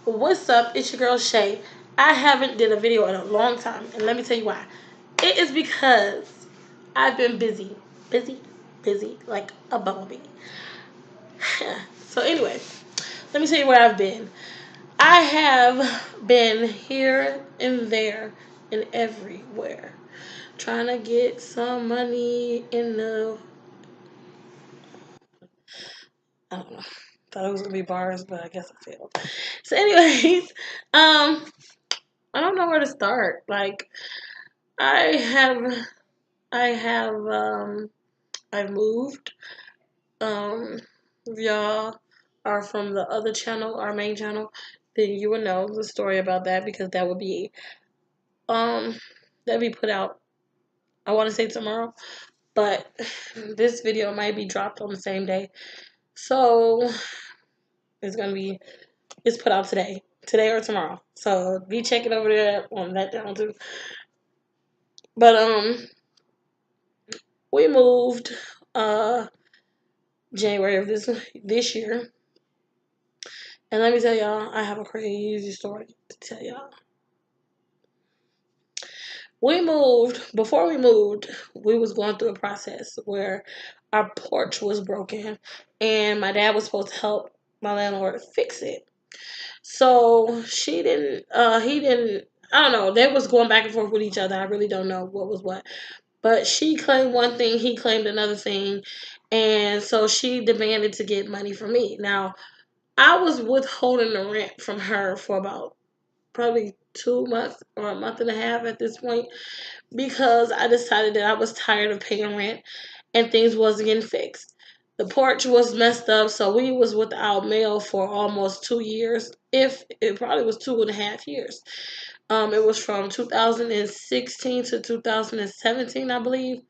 What's up? It's your girl Shay. I haven't did a video in a long time, and let me tell you why. It is because I've been busy, like a bumblebee. So anyway, let me tell you where I've been. I have been here and there and everywhere, trying to get some money in the. I don't know. Thought it was gonna be bars, but I guess I failed. So, anyways, I don't know where to start. Like, I have I have I've moved. If y'all are from the other channel, our main channel, then you would know the story about that because um that'd be put out, I wanna say tomorrow. But this video might be dropped on the same day. So it's gonna be it's put out today. Today or tomorrow. So be checking over there on that channel too. But we moved January of this year. And let me tell y'all, I have a crazy story to tell y'all. Before we moved, we was going through a process where our porch was broken and my dad was supposed to help my landlord fix it. So he didn't, I don't know, they was going back and forth with each other. I really don't know what was what. But she claimed one thing, he claimed another thing. And so she demanded to get money from me. Now, I was withholding the rent from her for about probably 2 months or a month and a half at this point because I decided that I was tired of paying rent and things wasn't getting fixed. The porch was messed up, so we was without mail for almost 2 years. If it probably was 2.5 years. It was from 2016 to 2017, I believe,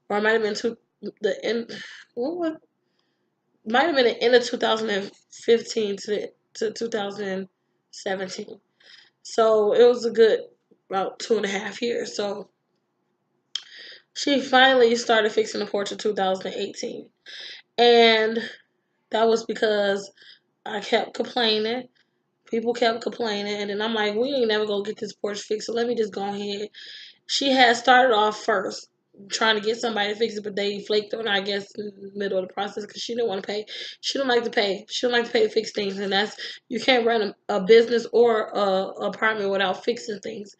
or it might have been the end. What was might have been the end of 2015 to 2017. So it was a good about 2.5 years. So she finally started fixing the porch in 2018. And that was because I kept complaining. People kept complaining. And then I'm like, we ain't never gonna get this porch fixed. So let me just go ahead. She had started off first trying to get somebody to fix it, but they flaked on her, I guess, in the middle of the process because she didn't want to pay. She don't like to pay. She don't like to pay to fix things, and that's you can't run a business or a apartment without fixing things.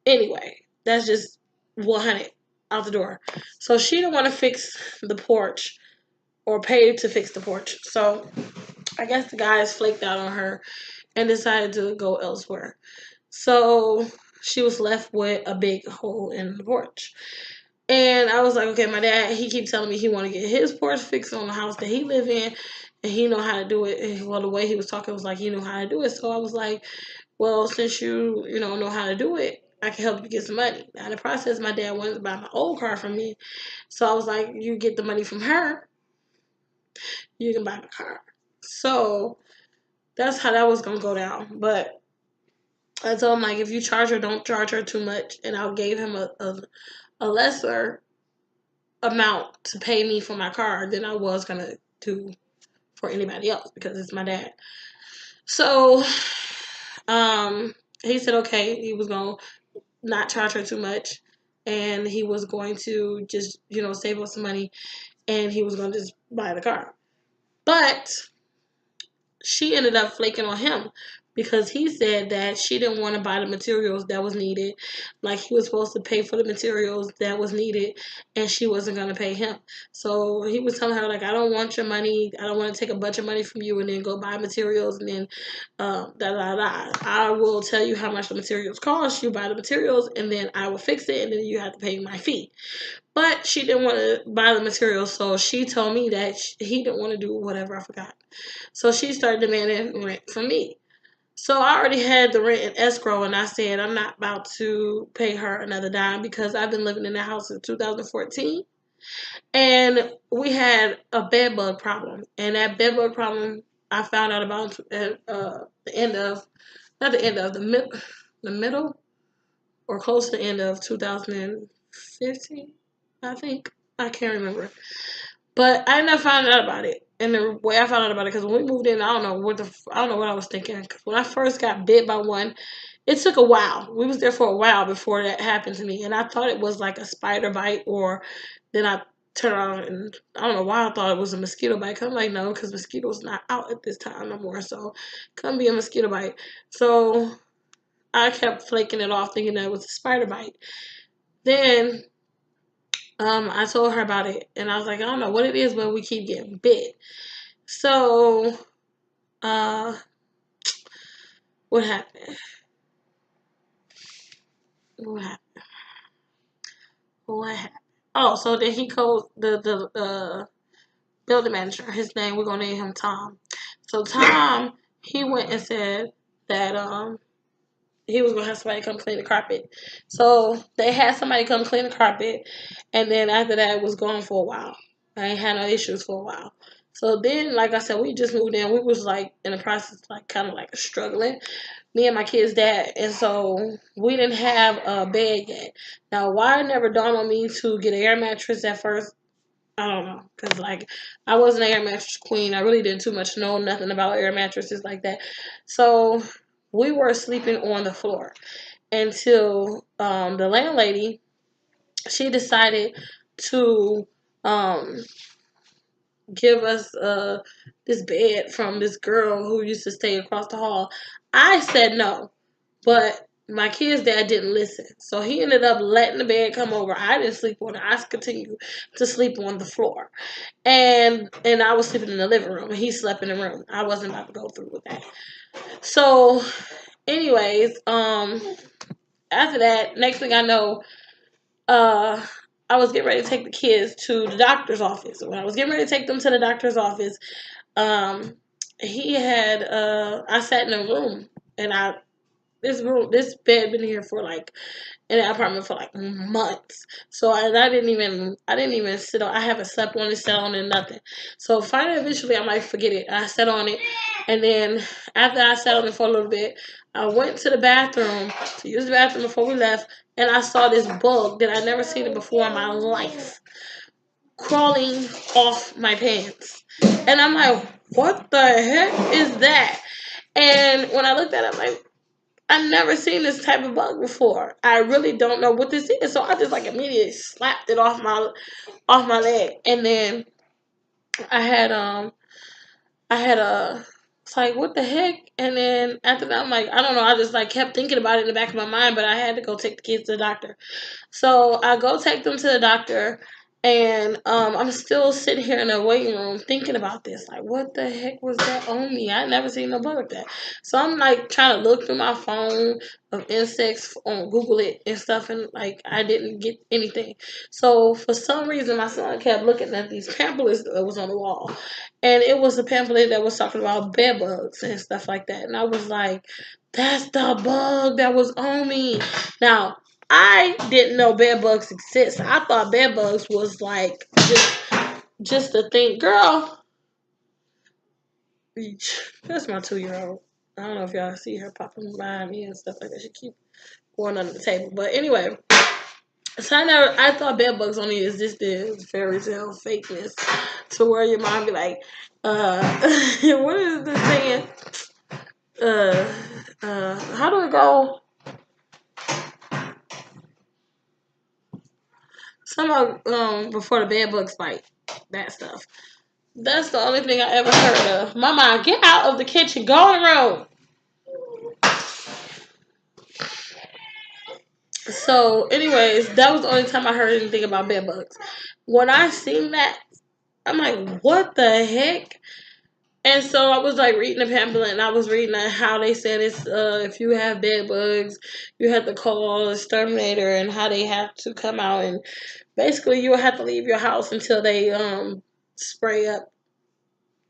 Anyway, that's just 100 out the door. So she didn't want to fix the porch or pay to fix the porch. So I guess the guys flaked out on her and decided to go elsewhere. So she was left with a big hole in the porch. And I was like, okay, my dad, he keeps telling me he want to get his porch fixed on the house that he live in, and he know how to do it. And, well, the way he was talking was like he knew how to do it. So I was like, well, since you know how to do it, I can help you get some money. Now, in the process, my dad wanted to buy my old car from me. So I was like, you get the money from her, you can buy my car. So that's how that was going to go down. But I told him, like, if you charge her, don't charge her too much. And I gave him a lesser amount to pay me for my car than I was going to do for anybody else because it's my dad. So he said, okay, he was going to not charge her too much, and he was going to just save up some money, and he was going to just buy the car. But she ended up flaking on him because he said that she didn't want to buy the materials that was needed. Like, he was supposed to pay for the materials that was needed, and she wasn't going to pay him. So he was telling her, like, I don't want your money. I don't want to take a bunch of money from you and then go buy materials and then I will tell you how much the materials cost. You buy the materials, and then I will fix it, and then you have to pay my fee. But she didn't want to buy the materials, so she told me that he didn't want to do whatever. I forgot. So she started demanding rent from me. So I already had the rent in escrow, and I said I'm not about to pay her another dime because I've been living in the house since 2014. And we had a bed bug problem. And that bed bug problem I found out about at the end of, not the end of, the middle or close to the end of 2015, I think. I can't remember. But I never found out about it And the way I found out about it, because when we moved in, I don't know what I was thinking. Because when I first got bit by one, it took a while. We was there for a while before that happened to me, and I thought it was like a spider bite, or then I turned around and I don't know why I thought it was a mosquito bite. Cause I'm like, no, because mosquitoes not out at this time no more, so couldn't be a mosquito bite. So I kept flaking it off, thinking that it was a spider bite. Then I told her about it, and I was like, I don't know what it is, but we keep getting bit. So uh, what happened? What happened? What happened? Oh, so then he called the building manager. His name, we're gonna name him Tom. So Tom, he went and said that he was gonna have somebody come clean the carpet. So they had somebody come clean the carpet, and then after that, it was gone for a while. I ain't had no issues for a while. So then, like I said, we just moved in. We was like in the process, like kind of like struggling. Me and my kid's dad, and so we didn't have a bed yet. Now, why it never dawned on me to get an air mattress at first, I don't know, cause like I wasn't an air mattress queen. I really didn't too much know nothing about air mattresses like that. So we were sleeping on the floor until the landlady, she decided to um, give us this bed from this girl who used to stay across the hall. I said no, but my kid's dad didn't listen. So he ended up letting the bed come over. I didn't sleep on it. I continued to sleep on the floor. And I was sleeping in the living room and he slept in the room. I wasn't about to go through with that. So anyways, after that, next thing I know, uh I was getting ready to take the kids to the doctor's office. When I was getting ready to take them to the doctor's office, um he had I sat in a room, and this bed been here for like in that apartment for like months. So I didn't even sit on. I haven't slept on it, sat on it, nothing. So finally, eventually, I'm like, forget it. I sat on it, and then after I sat on it for a little bit, I went to the bathroom to use the bathroom before we left, and I saw this bug that I'd never seen it before in my life crawling off my pants, and I'm like, what the heck is that? And when I looked at it, I'm like, I've never seen this type of bug before. I really don't know what this is. So I just like immediately slapped it off my leg. And then I had I had a it's like what the heck? And then after that I'm like, I don't know, I just like kept thinking about it in the back of my mind, but I had to go take the kids to the doctor. So I go take them to the doctor, and I'm still sitting here in the waiting room thinking about this. Like, what the heck was that on me? I never seen no bug like that. So I'm like trying to look through my phone of insects on Google it and stuff, and like I didn't get anything. So for some reason, my son kept looking at these pamphlets that was on the wall, and it was a pamphlet that was talking about bed bugs and stuff like that. And I was like, that's the bug that was on me. Now, I didn't know bed bugs exist. I thought bed bugs was like just a thing. Girl, that's my 2-year old. I don't know if y'all see her popping behind me and stuff like that. She keep going under the table. But anyway, so I thought bed bugs only existed fairy tale fakeness to where your mom be like, what is this saying? How do it go? Somehow, before the bed bugs bite, that stuff. That's the only thing I ever heard of. Mama, get out of the kitchen. Go on the road. So, anyways, that was the only time I heard anything about bed bugs. When I seen that, I'm like, what the heck? And so I was like reading the pamphlet, and I was reading how they said it's if you have bed bugs, you have to call a exterminator, and how they have to come out, and basically you will have to leave your house until they spray up,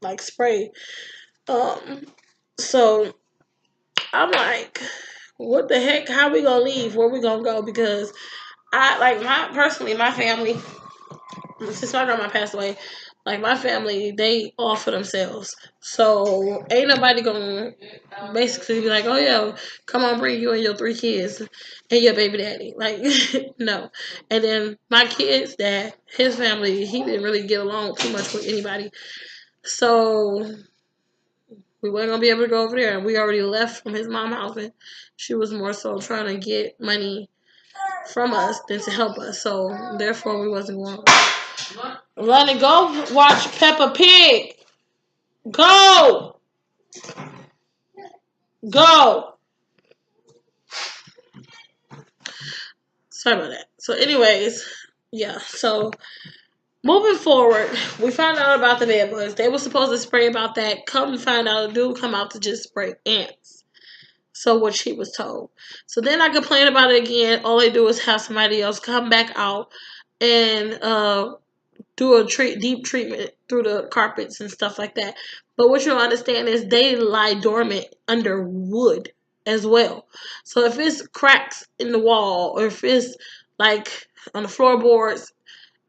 like spray. Um, so I'm like, what the heck? How we gonna leave? Where we gonna go? Because I like my family, since my grandma passed away, like my family, they all for themselves. So ain't nobody gonna basically be like, oh yeah, come on, bring you and your 3 kids and your baby daddy. Like, no. And then my kids, dad, his family, he didn't really get along too much with anybody. So we weren't gonna be able to go over there. We already left from his mom's house, and she was more so trying to get money from us than to help us. So therefore, we wasn't going. Lonnie, go watch Peppa Pig. Go, go. Sorry about that. So, anyways, yeah. So moving forward, we found out about the bed bugs. They were supposed to spray about that. Come to find out, a dude come out to just spray ants. So what she was told. So then I complained about it again. All they do is have somebody else come back out and do a deep treatment through the carpets and stuff like that. But what you don't understand is they lie dormant under wood as well. So if it's cracks in the wall, or if it's like on the floorboards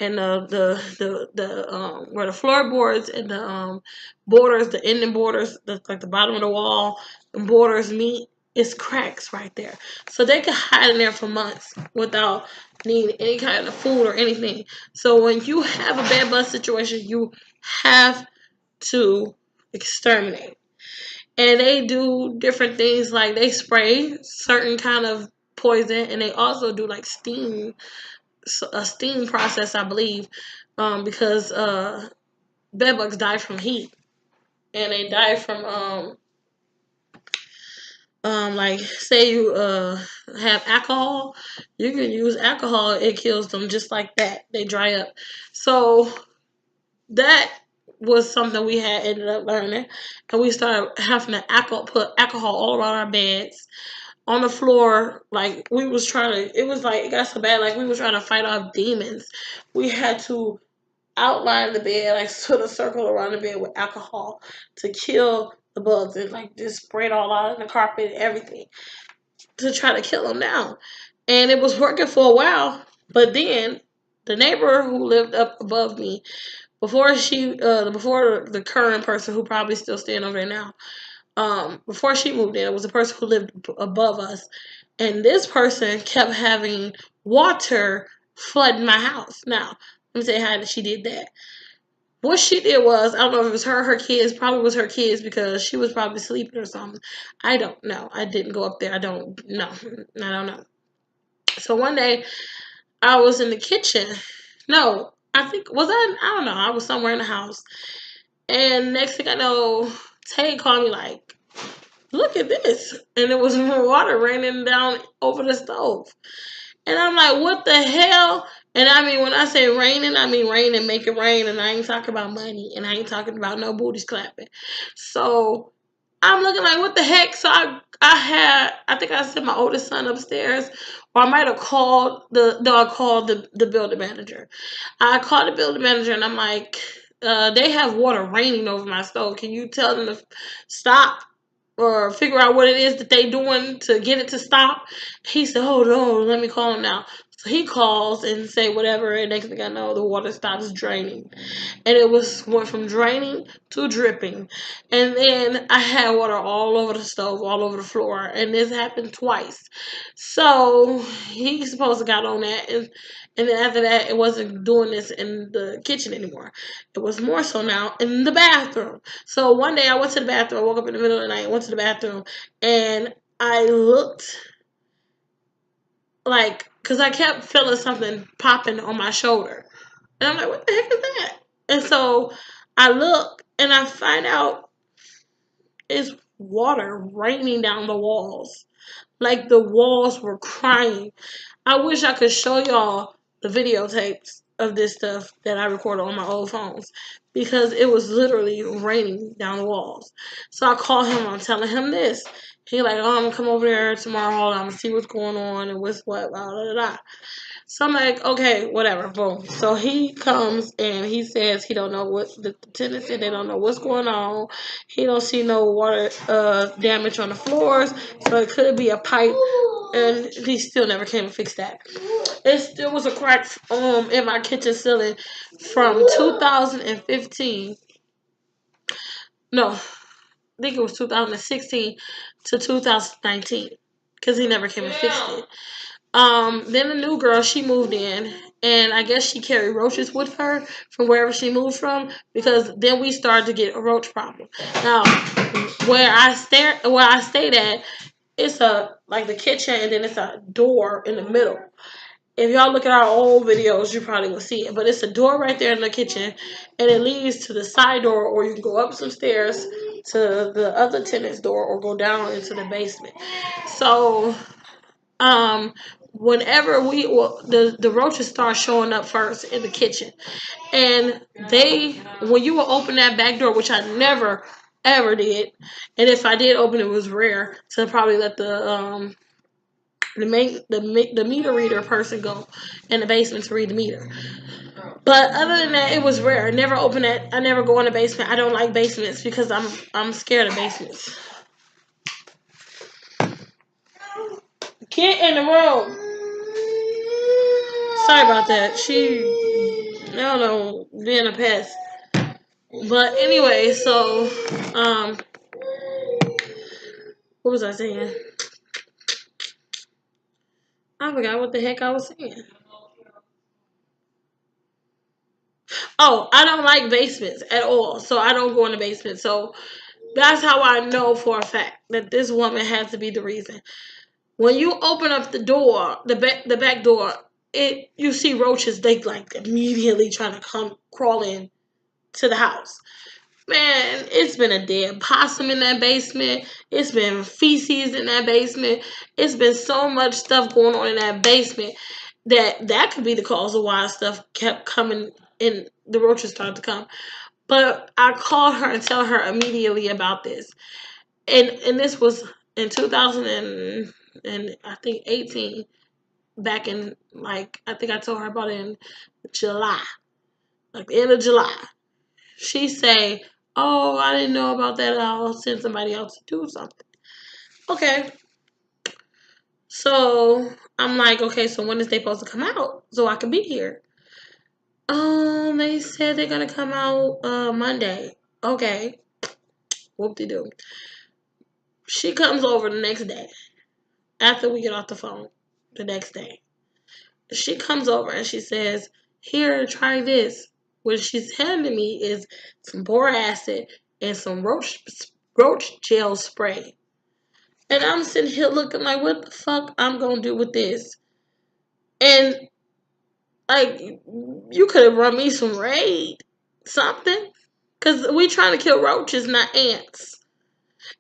and the where the floorboards and the borders, the ending borders, like the bottom of the wall and borders meet, it's cracks right there. So they could hide in there for months without needing any kind of food or anything. So when you have a bed bug situation, you have to exterminate. And they do different things, like they spray certain kind of poison, and they also do like a steam process, I believe, because bed bugs die from heat, and they die from like say you have alcohol, you can use alcohol, it kills them just like that. They dry up. So that was something we had ended up learning, and we started having to put alcohol all around our beds, on the floor. Like we was trying to, it was like, it got so bad, like we were trying to fight off demons. We had to outline the bed, like sort of circle around the bed with alcohol to kill the bugs, and like just spray it all out on the carpet and everything to try to kill them down. And it was working for a while, but then the neighbor who lived up above me, before before the current person who probably still staying over there now, before she moved in, it was a person who lived above us, and this person kept having water flooding my house. Now, let me tell you how she did that. What she did was, I don't know if it was her or her kids, probably was her kids, because she was probably sleeping or something. I don't know. I didn't go up there. I don't know. I don't know. So one day, I was in the kitchen. No, I don't know. I was somewhere in the house. And next thing I know, Tay called me like, look at this. And there was more water raining down over the stove. And I'm like, what the hell? And I mean, when I say raining, I mean rain and make it rain. And I ain't talking about money. And I ain't talking about no booties clapping. So I'm looking like, what the heck? So I think I sent my oldest son upstairs. Or I might have called the building manager. I called the building manager, and I'm like, they have water raining over my stove. Can you tell them to stop? Or figure out what it is that they doing to get it to stop. He said, hold on, let me call him now. So he calls and say whatever, and next thing I know, the water stops draining. And it went from draining to dripping. And then I had water all over the stove, all over the floor, and this happened twice. So he's supposed to got on that, and then after that, it wasn't doing this in the kitchen anymore. It was more so now in the bathroom. So one day I went to the bathroom. I woke up in the middle of the night, went to the bathroom, and I looked like, because I kept feeling something popping on my shoulder. And I'm like, what the heck is that? And so I look and I find out it's water raining down the walls. Like the walls were crying. I wish I could show y'all the videotapes of this stuff that I recorded on my old phones, because it was literally raining down the walls. So I called him. I'm telling him this. He like, oh, I'm gonna come over there tomorrow. I'm gonna see what's going on and what's what. Blah, blah, blah, blah. So I'm like, okay, whatever, boom. So he comes and he says he don't know what the tenant said. They don't know what's going on. He don't see no water damage on the floors, so it could be a pipe. And he still never came and fixed that. It still was a crack in my kitchen ceiling from 2015. No, I think it was 2016 to 2019, because he never came and fixed it. Then the new girl, she moved in, and I guess she carried roaches with her from wherever she moved from, because then we started to get a roach problem. Now, where I stayed at, it's a like the kitchen, and then it's a door in the middle. If y'all look at our old videos, you probably will see it. But it's a door right there in the kitchen, and it leads to the side door, or you can go up some stairs to the other tenant's door, or go down into the basement. So, um, whenever the roaches start showing up first in the kitchen, and when you will open that back door, which I never ever did, and if I did open it, it was rare to probably let the meter reader person go in the basement to read the meter. But other than that, it was rare. I never open it. I never go in the basement. I don't like basements because I'm scared of basements. Kid in the room. Sorry about that. I don't know, being a pest. But anyway, so what was I saying? I forgot what the heck I was saying. Oh, I don't like basements at all, so I don't go in the basement. So that's how I know for a fact that this woman has to be the reason. When you open up the door, the back door, you see roaches. They like immediately trying to come crawl in to the house. Man, it's been a dead possum in that basement. It's been feces in that basement. It's been so much stuff going on in that basement that could be the cause of why stuff kept coming in. The roaches started to come. But I called her and tell her immediately about this. And this was in 2000 and I think 18, back in, like, I think I told her about it in July, like the end of July. She say, "Oh, I didn't know about that. I'll send somebody else to do something." Okay. So I'm like, okay, so when is they supposed to come out so I can be here? They said they're gonna come out Monday. Okay. Whoop-de-doo. She comes over the next day after we get off the phone. The next day, she comes over and she says, "Here, try this." What she's handing me is some boric acid and some roach gel spray. And I'm sitting here looking like, what the fuck I'm gonna do with this? And like, you could have run me some Raid, something, cause we trying to kill roaches, not ants,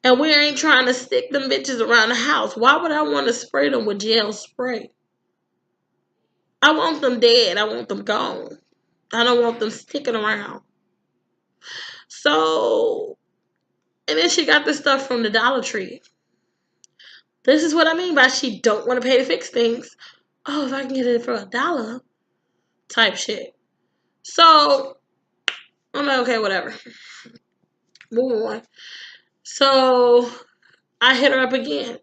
and we ain't trying to stick them bitches around the house. Why would I want to spray them with gel spray? I want them dead. I want them gone. I don't want them sticking around. So, and then she got this stuff from the Dollar Tree. This is what I mean by she don't want to pay to fix things. Oh, if I can get it for $1 type shit. So, I'm like, okay, whatever. Move on. So, I hit her up again.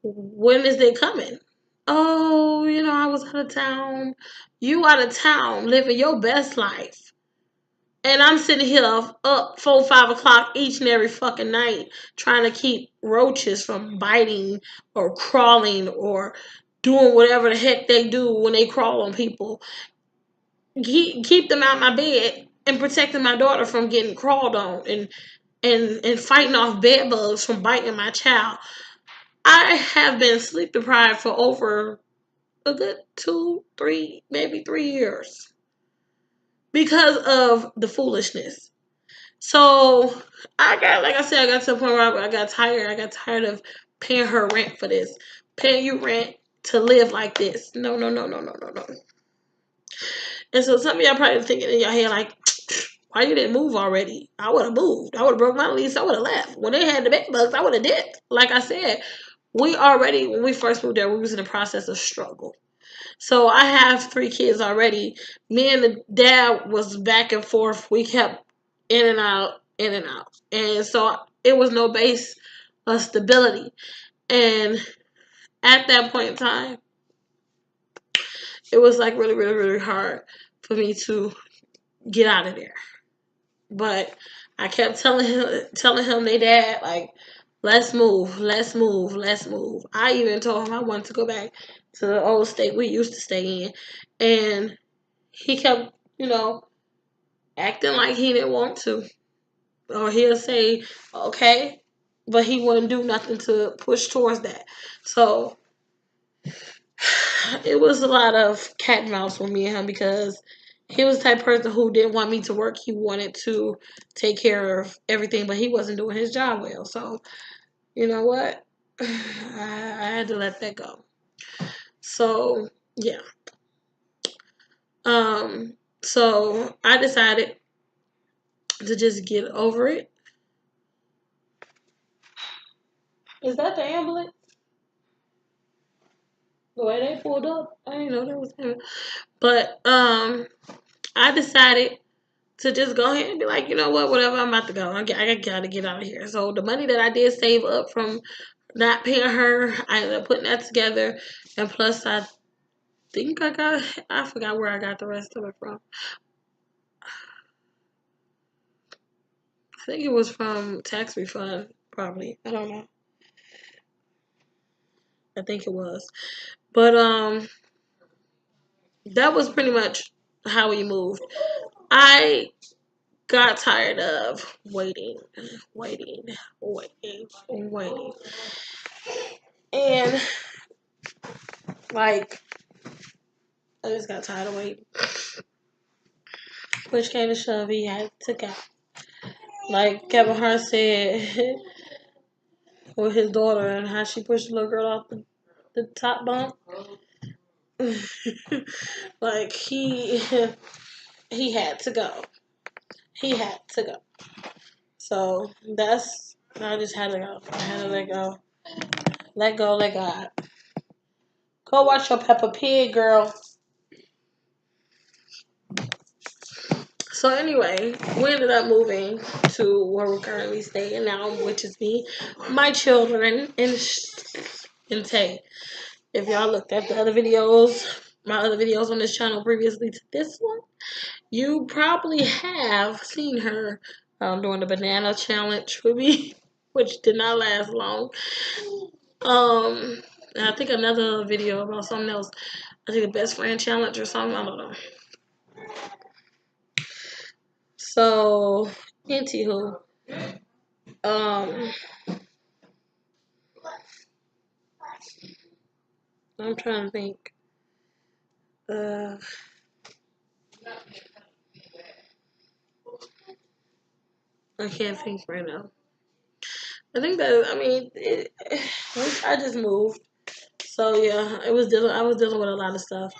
When is they coming? Oh, I was out of town. You out of town living your best life. And I'm sitting here up 4, 5 o'clock each and every fucking night trying to keep roaches from biting or crawling or doing whatever the heck they do when they crawl on people. Keep them out my bed and protecting my daughter from getting crawled on and fighting off bed bugs from biting my child. I have been sleep deprived for over a good 2, 3, maybe 3 years because of the foolishness. So like I said, I got to the point where I got tired. I got tired of paying her rent for this, paying you rent to live like this. No, no, no, no, no, no, no. And so some of y'all probably thinking in your head like, why you didn't move already? I would have moved. I would have broke my lease. I would have left. When they had the bed bugs, I would have dipped. Like I said, when we first moved there, we was in the process of struggle. So I have 3 kids already. Me and the dad was back and forth. We kept in and out, in and out. And so it was no base of stability. And at that point in time, it was like really, really, really hard for me to get out of there. But I kept telling him, they dad, like, let's move, let's move, let's move. I even told him I wanted to go back to the old state we used to stay in. And he kept, acting like he didn't want to. Or he'll say, okay, but he wouldn't do nothing to push towards that. So it was a lot of cat and mouse with me and him because he was the type of person who didn't want me to work. He wanted to take care of everything, but he wasn't doing his job well. So, you know what? I had to let that go. So, yeah. So I decided to just get over it. Is that the ambulance? The way they pulled up, I didn't know that was him. But I decided to just go ahead and be like, you know what, whatever, I'm about to go. I gotta get out of here. So the money that I did save up from not paying her, I ended up putting that together, and plus I think I forgot where I got the rest of it from. I think it was from tax refund, probably. I don't know. I think it was, but that was pretty much how we moved. I got tired of waiting, waiting, waiting, waiting. And like I just got tired of waiting. Push came to shove, he had to go. Like Kevin Hart said with his daughter and how she pushed the little girl off the top bunk. Like he had to go. He had to go. So I just had to go. I had to let go. Let go, let God. Go watch your Peppa Pig, girl. So anyway, we ended up moving to where we're currently staying now, which is me, my children, and Tay. If y'all looked at the other videos, my other videos on this channel previously to this one, you probably have seen her doing the banana challenge with me, which did not last long. And I think another video about something else. I think the best friend challenge or something. I don't know. So, anywho, um, I'm trying to think. Uh, I can't think right now. I think that I just moved, so yeah, I was dealing with a lot of stuff,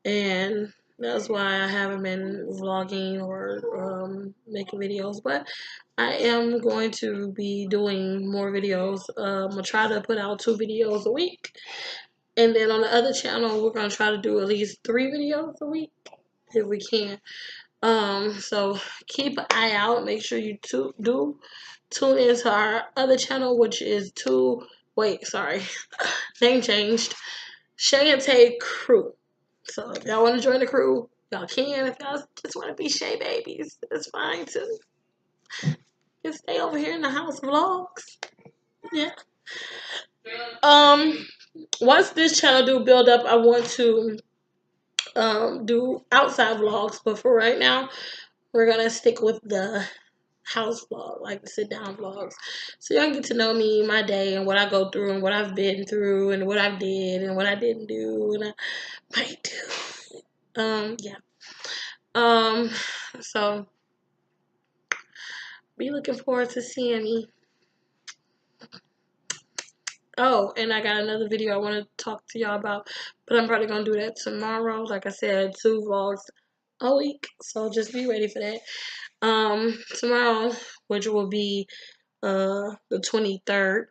and that's why I haven't been vlogging or making videos. But I am going to be doing more videos. I'll try to put out 2 videos a week. And then on the other channel, we're going to try to do at least 3 videos a week if we can. So keep an eye out. Make sure you do tune into our other channel, which is name changed, Shay and Tay Crew. So if y'all want to join the crew, y'all can. If y'all just want to be Shay babies, it's fine too. Just stay over here in the house vlogs. Yeah. Once this channel do build up, I want to do outside vlogs, but for right now, we're gonna stick with the house vlog, like the sit down vlogs, so y'all can get to know me, my day, and what I go through, and what I've been through, and what I did, and what I didn't do, and I might do. Yeah. So be looking forward to seeing me. Oh, and I got another video I want to talk to y'all about, but I'm probably gonna do that tomorrow. Like I said, 2 vlogs a week, so just be ready for that. Tomorrow, which will be the 23rd,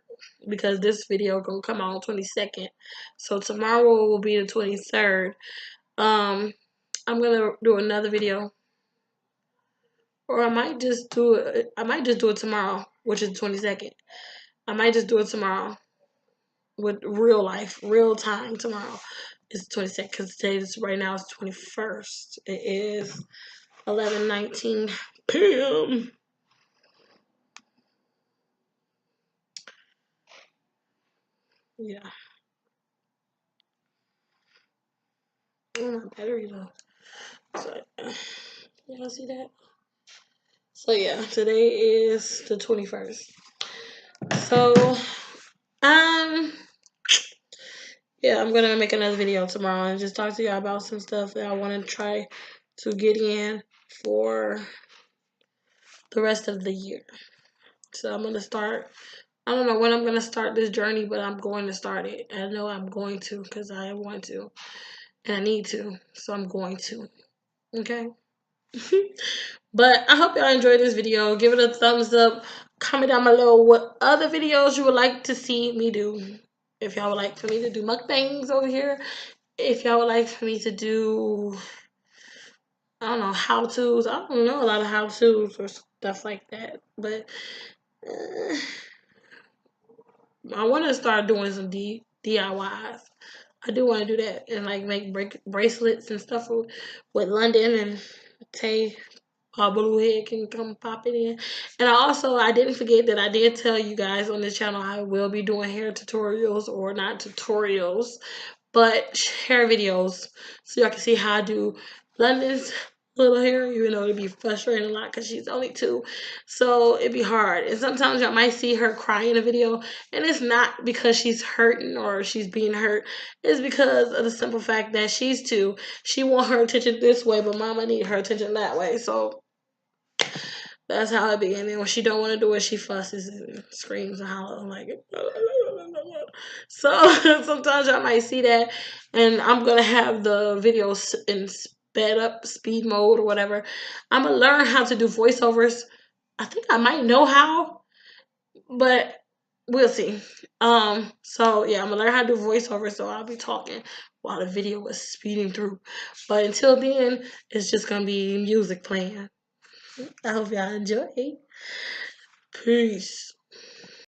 because this video gonna come out on 22nd. So tomorrow will be the 23rd. I'm gonna do another video, or I might just do it. I might just do it tomorrow, which is the 22nd. I might just do it tomorrow with real life, real time tomorrow. It's 22nd because right now it's 21st. It is 11:19 p.m. Yeah. Oh, my battery low. So, y'all see that? So yeah, today is the 21st. So um yeah, I'm gonna make another video tomorrow and just talk to y'all about some stuff that I want to try to get in for the rest of the year. So I'm gonna start. I don't know when I'm gonna start this journey, but I'm going to start it. I know I'm going to because I want to and I need to. So I'm going to. Okay. But I hope y'all enjoyed this video. Give it a thumbs up. Comment down below what other videos you would like to see me do. If y'all would like for me to do mukbangs over here. If y'all would like for me to do, I don't know, how-tos. I don't know a lot of how-tos or stuff like that. But I want to start doing some DIYs. I do want to do that and like make bracelets and stuff with London and Tay. Bluehead can come pop it in. And I didn't forget that I did tell you guys on this channel I will be doing hair tutorials, or not tutorials, but hair videos, so y'all can see how I do London's little hair, even though it'd be frustrating a lot because she's only 2, so it'd be hard. And sometimes y'all might see her cry in a video, and it's not because she's hurting or she's being hurt. It's because of the simple fact that she's 2. She want her attention this way, but mama need her attention that way. So that's how it be. And then when she don't want to do it, she fusses and screams and hollers like. So sometimes y'all might see that, and I'm gonna have the videos in sped up speed mode or whatever. I'm gonna learn how to do voiceovers. I think I might know how, but we'll see. So yeah, I'm gonna learn how to do voiceovers, so I'll be talking while the video is speeding through. But until then, it's just gonna be music playing. I hope y'all enjoy. Peace.